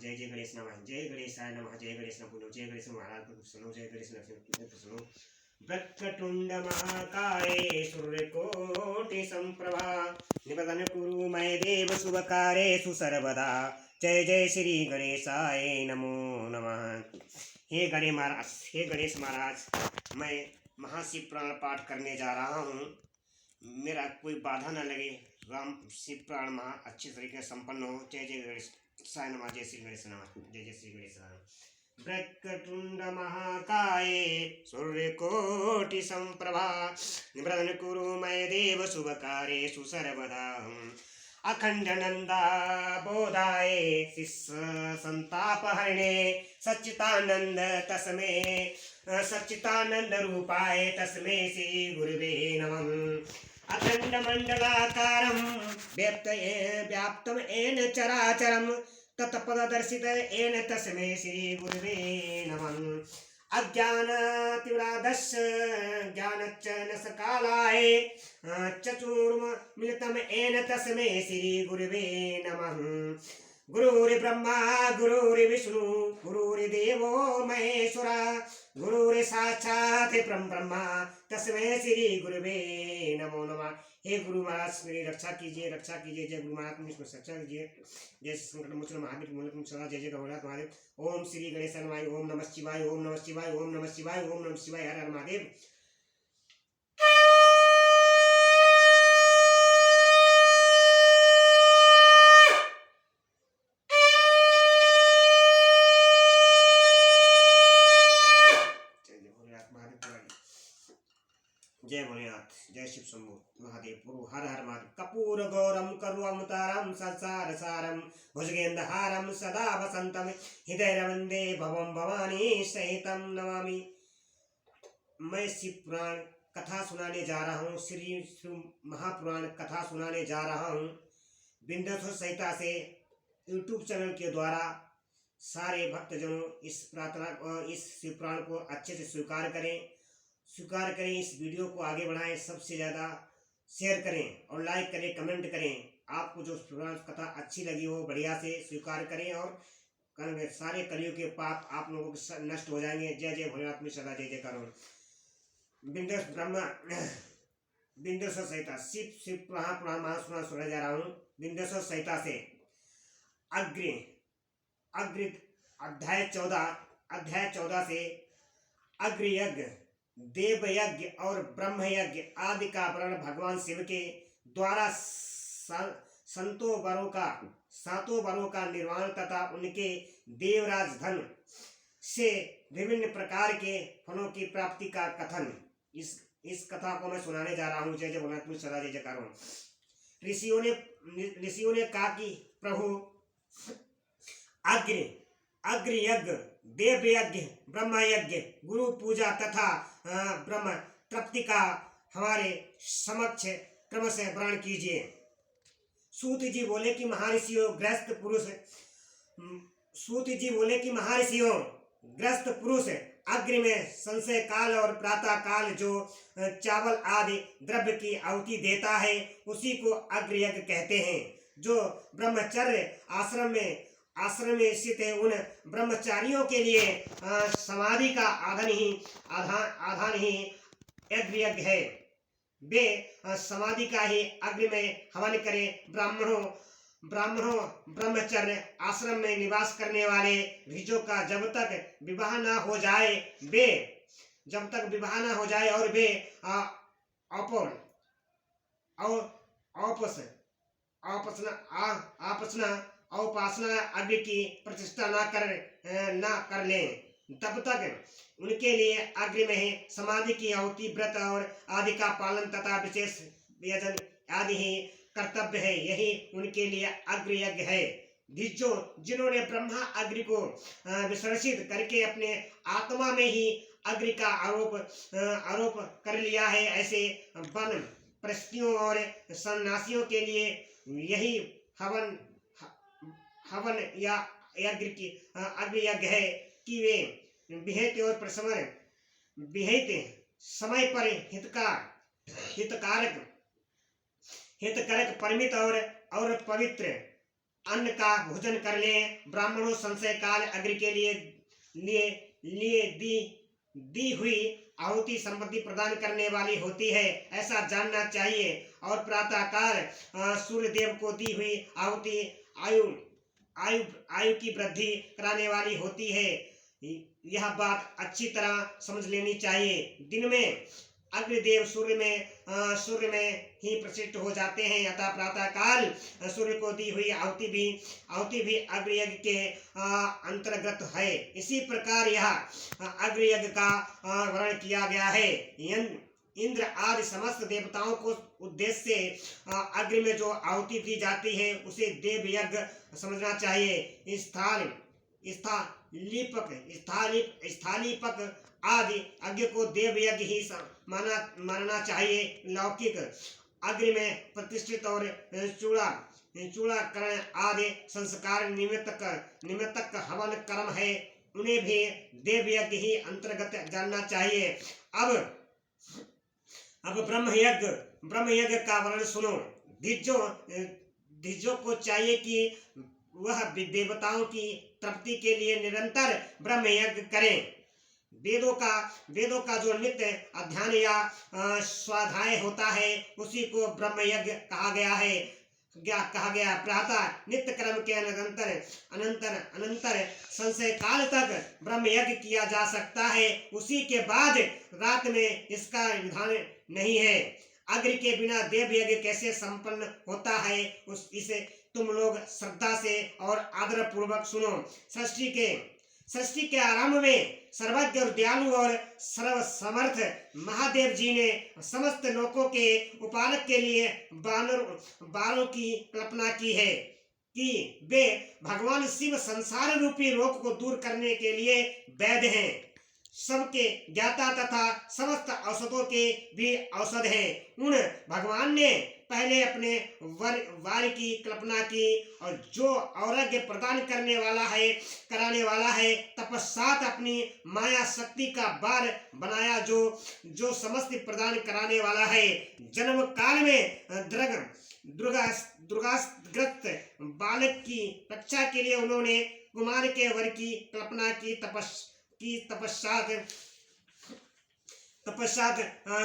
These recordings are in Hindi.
जय जय गणेश नमः, जय गणेशाय नमः, जय गणेश नमः, जय गणेश महाराज को सुनो, जय गणेश नमः सुनो। वक्रतुंड महाकाय सूर्यकोटि संप्रभा निबदन कुरु मय देव शुभकार्येषु सर्वदा। जय जय श्री गणेशाय नमो नमः। हे गणेश महाराज, मैं महाशिव पुराण पाठ करने जा रहा हूँ। मेरा कोई बाधा न लगे, राम शिव पुराण महा अच्छे तरीके से संपन्न हो। जय जय गणेशाय नमः, जय श्री गणेश नमः, जय जय श्री गणेश नमः। वक्रतुंड महाकाय सूर्यकोटि संप्रभा निवृदन कुरु मय देव शुभकार्येषु सर्वदा। अखंडानंदा बोधाय शिष्य संतापहरणे सच्चिदानंद तस्मै सच्चिदानंद रूपाय तस्मै श्री गुरुवे नमः। अखंड मंडलाकारं व्याप्तं येन चराचरं तत्पददर्शित येन तस्मै श्री गुरुवे नमः। अज्ञानतिमिरान्धस्य ज्ञानाञ्जनशलाकया चक्षुरुन्मीलितं येन तस्मै श्री गुरुवे नमः। गुरुर्ब्रह्मा गुरुर्विष्णु गुरुर्देवो महेश्वरः गुरुर्साक्षात् परब्रह्म तस्मै श्री गुरुवे नमो नमः। हे गुरु महाराज, मेरी रक्षा कीजिए, रक्षा कीजिए। जय गुरु महाराज, मेरी रक्षा कीजिए। जय संकट मोचन महावीर मूलकं सदा, जय जय गणनाथ महादेव। ओम श्री गणेशाय नमः, ओम नमः शिवाय, ओम नमः शिवाय, ओम नमः शिवाय, ओम नमः शिवाय। हर हर महादेव। जय भोलेनाथ, जय शिव शंभु महादेव गुरु। हर हर महादेव। कपूर गौरम करुवमुतारम संसार सारम भुजगेन्द्रहारम सदा वसंतम हृदय वंदे भवम भवानी सहितम नमामि। मैं शिव पुराण कथा सुनाने जा रहा हूँ, श्री महापुराण कथा सुनाने जा रहा हूँ। विंध्येश्वर संहिता से यूट्यूब चैनल के द्वारा सारे भक्तजनों इस शिव पुराण को अच्छे से स्वीकार करें। इस वीडियो को आगे बढ़ाएं, सबसे ज़्यादा शेयर करें और लाइक करें, कमेंट करें। आपको जो पुराण कथा अच्छी लगी हो बढ़िया से स्वीकार करें और सारे कलियुग के पाप आप लोगों के नष्ट हो जाएंगे। जय जय भोलेनाथ में सदा जय जयकार हो। विंध्येश्वर संहिता शिव महापुराण महापुराण सुनाने जा रहा हूँ। विंध्येश्वर संहिता से अग्र अध्याय 14 से अग्र यज्ञ, देव यज्ञ और ब्रह्म यज्ञ आदि का वर्णन भगवान शिव के द्वारा सातों वरों का निर्माण तथा उनके देवराज धन से विभिन्न प्रकार के फलों की प्राप्ति का कथन। इस कथा को मैं सुनाने जा रहा हूँ। जय जय भोलेनाथ में सदा जय जयकार हो। ऋषियों ने कहा कि प्रभु, अग्र यज्ञ, देव यज्ञ, ब्रह्म यज्ञ, गुरु पूजा तथा ब्रह्म तृप्ति का हमारे समक्ष क्रम से वर्णन कीजिए। सूत जी बोले कि गृहस्थ पुरुष अग्नि में संशय काल और प्रातः काल जो चावल आदि द्रव्य की आहुति देता है उसी को अग्र यज्ञ कहते हैं। जो ब्रह्मचर्य आश्रम में स्थित है उन ब्रह्मचारियों के लिए समाधि का आधान ही अग्र यज्ञ है। वे समाधि का ही अग्नि में हवन करें। ब्राह्मणों ब्रह्मचर्य आश्रम में निवास करने वाले ऋषियों का जब तक विवाह न हो जाए और वे उपासना अग्नि की प्रतिष्ठा न कर लें, तब तक उनके लिए अग्नि में ही समाधि की आहुति, व्रत और आदि का पालन तथा विशेष यजन आदि ही कर्तव्य है। यही उनके लिए अग्र यज्ञ है। जिन्होंने ब्रह्मा अग्नि को विसर्जित करके अपने आत्मा में ही अग्नि का आरोप कर लिया है, ऐसे वन प्रस्थियों और सन्यासियों के लिए यही हवन या अग्नि यज्ञ है कि वे विहित समय पर हितकारक, परमित और पवित्र अन्न का भोजन कर लें। ब्राह्मणों संशय काल अग्नि के लिए दी हुई आहुति संपत्ति प्रदान करने वाली होती है, ऐसा जानना चाहिए। और प्रातः काल सूर्य देव को दी हुई आहुति आयु आयु आयु की वृद्धि कराने वाली होती है। यह बात अच्छी तरह समझ लेनी चाहिए। दिन में अग्निदेव सूर्य में ही प्रसिद्ध हो जाते हैं, अतः प्रातः काल सूर्य को दी हुई आहुति भी अग्नियज्ञ के अंतर्गत है। इसी प्रकार यह अग्नियज्ञ का वर्णन किया गया है। इंद्र आदि समस्त देवताओं को उद्देश्य से अग्नि में जो आहुति दी जाती है उसे देव यज्ञ समझना चाहिए। स्थालीपक आदि यज्ञ को देव यज्ञ ही मानना चाहिए। लौकिक अग्नि में प्रतिष्ठित और चूड़ाकरण आदि संस्कार निमित्तक हवन कर्म है, उन्हें भी देव यज्ञ ही अंतर्गत जानना चाहिए। अब ब्रह्म यज्ञ का वर्णन सुनो। धिज्जों को चाहिए कि वह देवताओं की तृप्ति के लिए निरंतर ब्रह्म यज्ञ करें। वेदों का जो नित्य अध्ययन या स्वाध्याय होता है उसी को ब्रह्म यज्ञ कहा गया। प्रातः नित्य कर्म के अनंतर संशय काल तक ब्रह्म यज्ञ किया जा सकता है, उसी के बाद रात में इसका विधान नहीं है। अग्नि के बिना देव यज्ञ कैसे संपन्न होता है इसे तुम लोग श्रद्धा से और आदर पूर्वक सुनो। सृष्टि के आरंभ में सर्वज्ञ और दयालु और सर्वसमर्थ महादेव जी ने समस्त लोकों के उपालक के लिए बारों की कल्पना की है कि वे भगवान शिव संसार रूपी रोग को दूर करने के लिए वैद्य हैं, सबके ज्ञाता तथा समस्त औषधों के भी औषध हैं। उन भगवान ने पहले अपने वार की कल्पना की और जो आरोग्य प्रदान कराने वाला है तपस्सात अपनी माया शक्ति का बार बनाया जो समस्त प्रदान कराने वाला है। जन्म काल में दुर्गाग्रस्त बालक की रक्षा के लिए उन्होंने कुमार के वर की कल्पना की। तपस्सात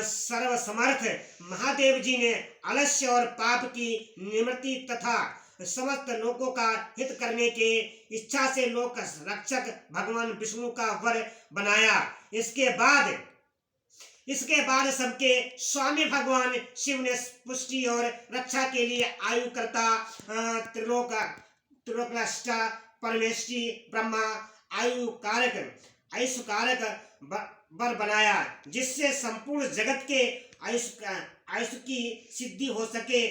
सर्वसमर्थ महादेव जी ने आलस्य और पाप की निवृत्ति तथा समस्त लोगों का हित करने के इच्छा से लोक रक्षक भगवान विष्णु का वर बनाया। इसके बाद सबके स्वामी भगवान शिव ने पुष्टि और रक्षा के लिए आयु करता त्रिलोकष्टा परमेष्टि ब्रह्मा आयुष कारक वर बनाया, जिससे संपूर्ण जगत के आयुष की सिद्धि हो सके।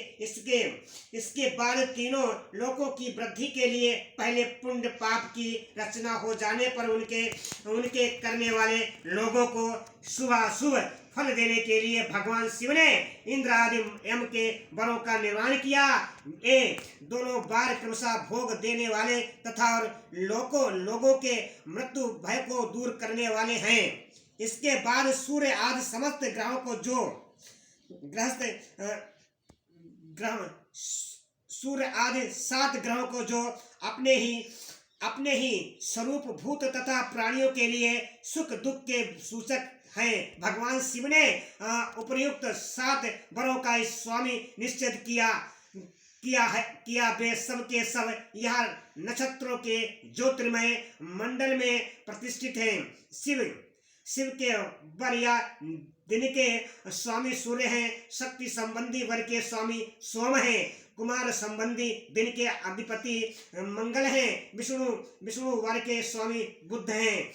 इसके बाद तीनों लोकों की वृद्धि के लिए पहले पुण्य पाप की रचना हो जाने पर उनके करने वाले लोगों को शुभ फल देने के लिए भगवान शिव ने इंद्र आदि यम के वरों का निर्माण किया। ये दोनों बार क्रमशः भोग देने वाले तथा और लोगों के मृत्यु भय को दूर करने वाले हैं। इसके बाद सूर्य आदि समस्त ग्रहों को सूर्य आदि 7 ग्रहों को जो अपने ही स्वरूप भूत तथा प्राणियों के लिए सुख दुख के सूचक हैं, भगवान शिव ने उपर्युक्त 7 वरों का स्वामी निश्चित किया। वे सब के सब यह नक्षत्रों के ज्योतिर्मय मंडल में प्रतिष्ठित हैं। शिव के वर या दिन के स्वामी सूर्य हैं, शक्ति संबंधी वर के स्वामी सोम हैं, कुमार संबंधी दिन के अधिपति मंगल हैं, विष्णु वर के स्वामी बुध हैं,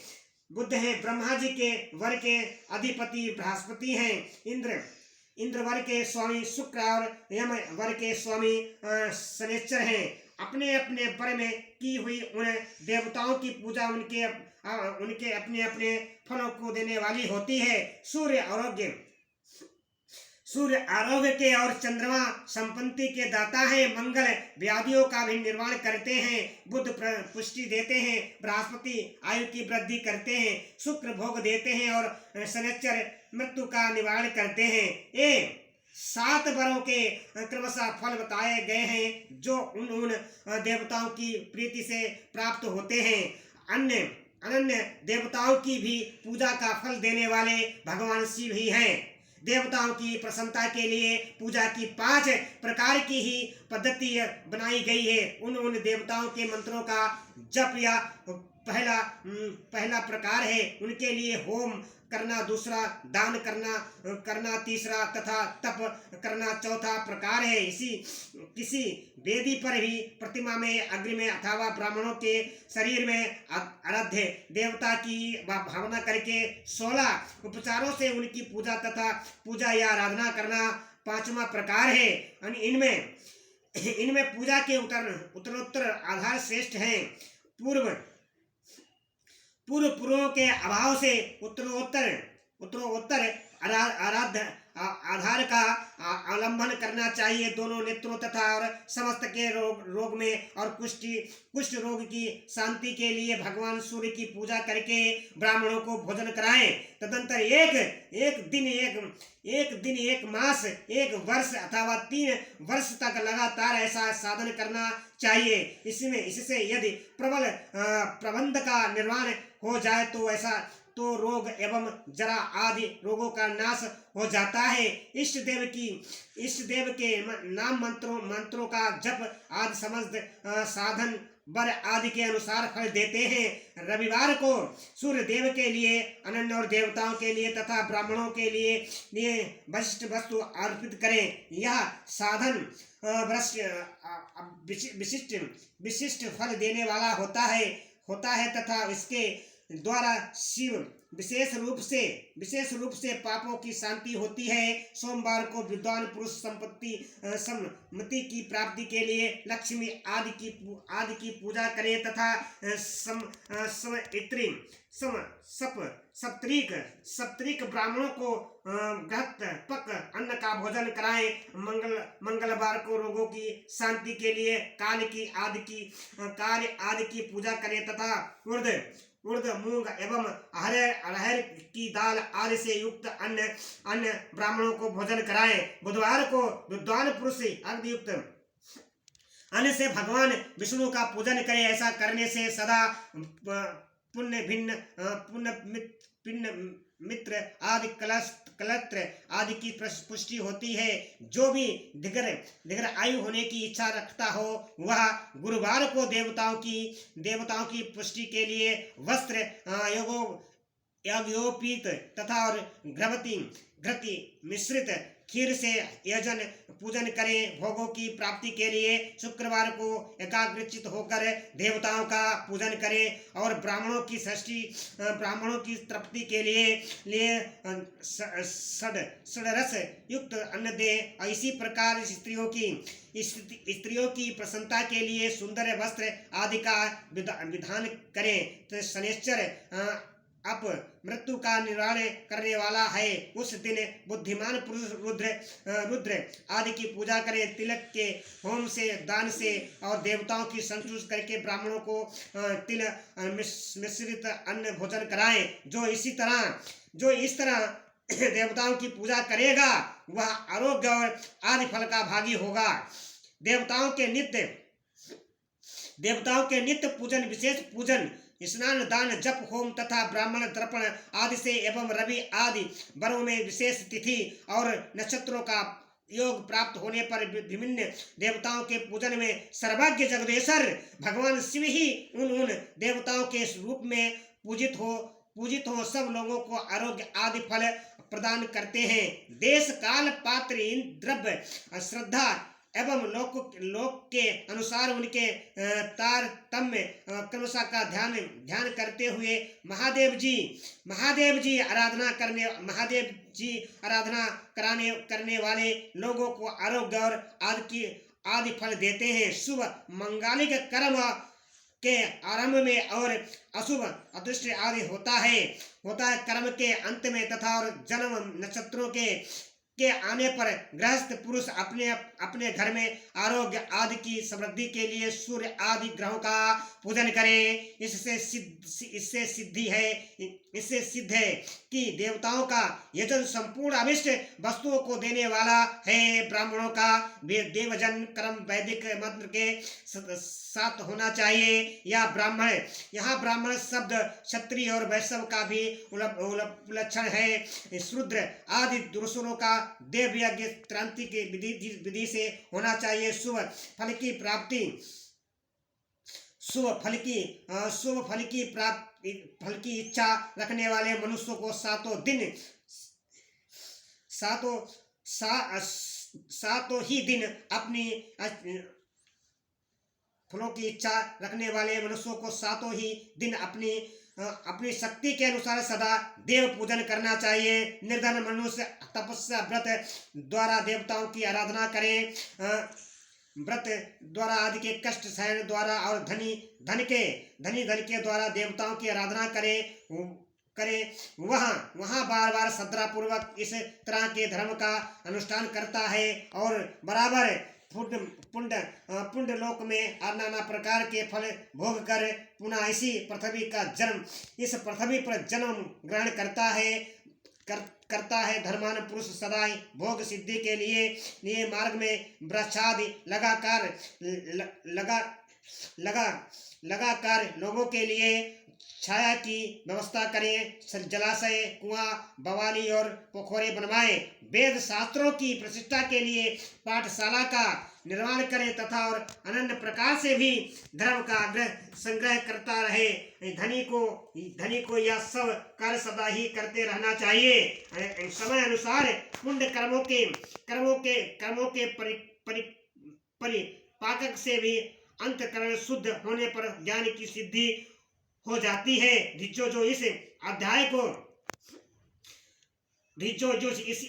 ब्रह्मा जी के वर के अधिपति बृहस्पति हैं, इंद्र वर के स्वामी शुक्र और यम वर के स्वामी शनिश्चर हैं। अपने अपने वर में की हुई उन देवताओं की पूजा उनके अपने फलों को देने वाली होती है। सूर्य आरोग्य के और चंद्रमा संपत्ति के दाता है। मंगल व्याधियों का भी निर्माण करते हैं, बुध पुष्टि देते हैं, बृहस्पति आयु की वृद्धि करते हैं, शुक्र भोग देते हैं और शनिश्चर मृत्यु का निवारण करते हैं। ये 7 वरों के क्रमशः फल बताए गए हैं जो उन देवताओं की प्रीति से प्राप्त होते हैं। अन्य अनन्य देवताओं की भी पूजा का फल देने वाले भगवान शिव ही हैं। देवताओं की प्रसन्नता के लिए पूजा की 5 प्रकार की ही पद्धति बनाई गई है। उन देवताओं के मंत्रों का जप या पहला प्रकार है, उनके लिए होम करना, दूसरा दान करना तीसरा तथा तप करना चौथा प्रकार है। किसी वेदी पर भी प्रतिमा में अग्नि में अथवा ब्राह्मणों के शरीर में आराध्य देवता की भावना करके 16 उपचारों से उनकी पूजा या आराधना करना 5वां प्रकार है। इनमें पूजा के उत्तरोत्तर आधार श्रेष्ठ हैं। पूर्वों के अभाव से उत्तरोत्तर आधार का अवलंबन करना चाहिए। दोनों नेत्रों तथा और समस्त के रोग में और कुष्ठ रोग की शांति के लिए भगवान सूर्य की पूजा करके ब्राह्मणों को भोजन कराएं। तदंतर एक दिन एक मास 1 वर्ष अथवा 3 वर्ष तक लगातार ऐसा साधन करना चाहिए। इससे यदि प्रबल प्रबंध का निर्माण हो जाए तो रोग एवं जरा आदि रोगों का नाश हो जाता है। इष्ट देव के नाम मंत्रों का जप आदि समस्त साधन वर आदि के अनुसार फल देते हैं। रविवार को सूर्य देव के लिए, अनन्य और देवताओं के लिए तथा ब्राह्मणों के लिए विशिष्ट वस्तु अर्पित करें। यह साधन विशिष्ट फल देने वाला होता है तथा इसके द्वारा शिव विशेष रूप से पापों की शांति होती है। सोमवार को विद्वान पुरुष सम्मति की प्राप्ति के लिए लक्ष्मी आदि की पूजा करें तथा सप्तऋक ब्राह्मणों को पक अन्न का भोजन कराएं। मंगलवार को रोगों की शांति के लिए काल आदि की पूजा करें तथा उर्द मूंग एवं अरहर की दाल आदि से युक्त अन्य ब्राह्मणों को भोजन कराएं। बुधवार को विद्वान पुरुष अग्नियुक्त अन्न से भगवान विष्णु का पूजन करें। ऐसा करने से सदा पुण्य मित्र आदि कलत्र आदि की पुष्टि होती है। जो भी दीर्घ आयु होने की इच्छा रखता हो वह गुरुवार को देवताओं की पुष्टि के लिए वस्त्र यज्ञोपीत तथा और घृति मिश्रित खीर से यजन पूजन करें। भोगों की प्राप्ति के लिए शुक्रवार को एकाग्रचित होकर देवताओं का पूजन करें और ब्राह्मणों की तृप्ति के लिए षड्रस युक्त अन्न दें। इसी प्रकार स्त्रियों की प्रसन्नता के लिए सुंदर वस्त्र आदि का विधान करें। तो शनिश्चर अप मृत्यु का निवारण करने वाला है। उस दिन बुद्धिमान पुरुष रुद्र आदि की पूजा करें। तिलक के होम से, दान से और देवताओं की संतुष्ट करके ब्राह्मणों को तिल मिश्रित अन्न भोजन कराएं। जो इस तरह देवताओं की पूजा करेगा वह आरोग्य और आदि फल का भागी होगा। देवताओं के नित्य पूजन, विशेष पूजन, स्नान, दान, जप, होम तथा ब्राह्मण तर्पण आदि से एवं रवि आदि वरों में विशेष तिथि और नक्षत्रों का योग प्राप्त होने पर विभिन्न देवताओं के पूजन में सर्वज्ञ जगदीश्वर भगवान शिव ही उन देवताओं के रूप में पूजित हो सब लोगों को आरोग्य आदि फल प्रदान करते हैं। देश काल पात्र द्रव्य श्रद्धा एवं लोक के अनुसार उनके तारतम्य क्रमशः का ध्यान करते हुए महादेव जी आराधना करने वाले लोगों को आरोग्य और आदि फल देते हैं। शुभ मंगलिक कर्म के आरंभ में और अशुभ अदृष्ट आदि होता है कर्म के अंत में तथा और जन्म नक्षत्रों के के आने पर गृहस्थ पुरुष अपने अपने घर में आरोग्य आदि की समृद्धि के लिए सूर्य आदि ग्रहों का पूजन करे। इससे सिद्ध है कि देवताओं का यजन संपूर्ण अभिष्ट वस्तुओं को देने वाला है। ब्राह्मणों का देवजन कर्म वैदिक मंत्र के साथ होना चाहिए। यहाँ ब्राह्मण शब्द क्षत्रिय और वैश्य का भी लक्षण है। शूद्र आदि दुर्सुरों का देव यज्ञ क्रांति के विधि से होना चाहिए। शुभ फल की इच्छा रखने वाले मनुष्यों को सातों ही दिन अपनी फलों की इच्छा रखने वाले मनुष्यों को सातों ही दिन अपनी शक्ति के अनुसार सदा देव पूजन करना चाहिए। निर्धन मनुष्य तपस्या व्रत द्वारा देवताओं की आराधना करें। व्रत द्वारा आदि के कष्ट सहन द्वारा और धन के द्वारा देवताओं की आराधना करे वहाँ बार बार श्रद्धा पूर्वक इस तरह के धर्म का अनुष्ठान करता है और बराबर पुण्य लोक में नाना प्रकार के फल भोग कर पुनः इसी पृथ्वी पर जन्म ग्रहण करता है। धर्मान पुरुष सदा भोग सिद्धि के लिए मार्ग में वृक्षादि लगाकर लोगों के लिए छाया की व्यवस्था करें। जलाशय, कुआं, बवाली और पोखरे बनवाएं। वेद शास्त्रों की प्रतिष्ठा के लिए पाठशाला का निर्माण करें तथा और अनन्य प्रकार से भी धर्म का संग्रह करता रहे। धनी को यह सब कार्य सदा ही करते रहना चाहिए। समय अनुसार पुण्य कर्मों के परिपाक से भी अंतःकरण शुद्ध होने पर ज्ञान की सिद्धि हो जाती है। जो इस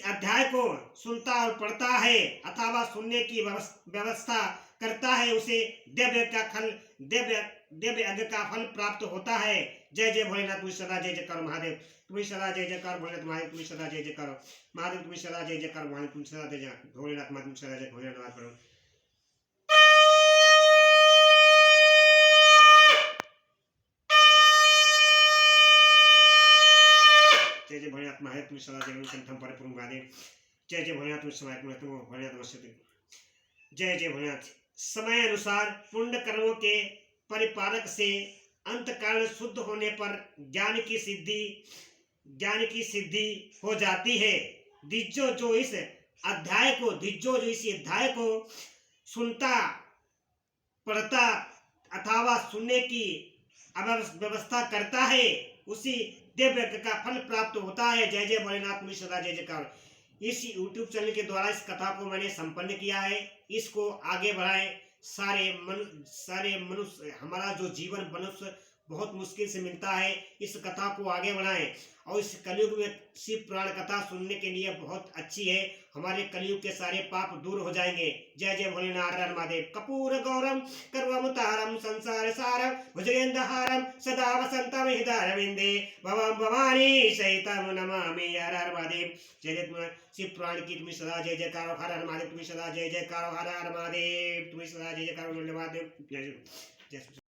अध्याय को सुनता और पढ़ता है अथवा सुनने की व्यवस्था करता है उसे दिव्य यज्ञ का फल प्राप्त होता है। जय जय भोलेनाथ। तुम्हें सदा जय जयकार महादेव। तुम्हें सदा जय जयकार भोलेनाथ महादेव। तुम्हें सदा जय जयकार महादेव। तुम्हें सदा जय जयकार महादेव। तुम्हें सदा जय भोलेनाथ महादेव। सदा जय भोलेनाथ। जय जय भोलेनाथ महादेव। तुम्हें सदा जय कंठम परिपूर्ण महादेव। जय जय भोलेनाथ। तुम्हें समय भोलेनाथ नमस्ते। जय जय भोलेनाथ। समय अनुसार पुण्य कर्मों के परिपालक से अंतःकरण शुद्ध होने पर ज्ञान की सिद्धि हो जाती है। जो इस अध्याय को सुनता पढ़ता अथवा सुनने की व्यवस्था करता है उसी दिव्य यज्ञ का फल प्राप्त होता है। जय जय भोलेनाथ। तुम्हें सदा जय जयकार। इस YouTube चैनल के द्वारा इस कथा को मैंने संपन्न किया है। इसको आगे बढ़ाएं। सारे मनुष्य, हमारा जो जीवन मनुष्य बहुत मुश्किल से मिलता है, इस कथा को आगे बढ़ाएं। और इस कलयुग में शिव पुराण कथा सुनने के लिए बहुत अच्छी है। हमारे कलयुग के सारे पाप दूर हो जाएंगे। जय जय भोलेनाथ। हर महादेव। कपूर गौरम कर्वमुतारम संसार सारम भुजगेन्द्रहारम सदा वसंतम हृदयरविंदे भवम भवानी सहितम नमामि। हर हर महादेव। जय जय शिव पुराण की तुम्हें सदा जय जयकार। हर हर महादेव। तुम्हें सदा जय जयकार। हर हर महादेव। तुम्हें सदा जय जयकार। धन्यवाद। जय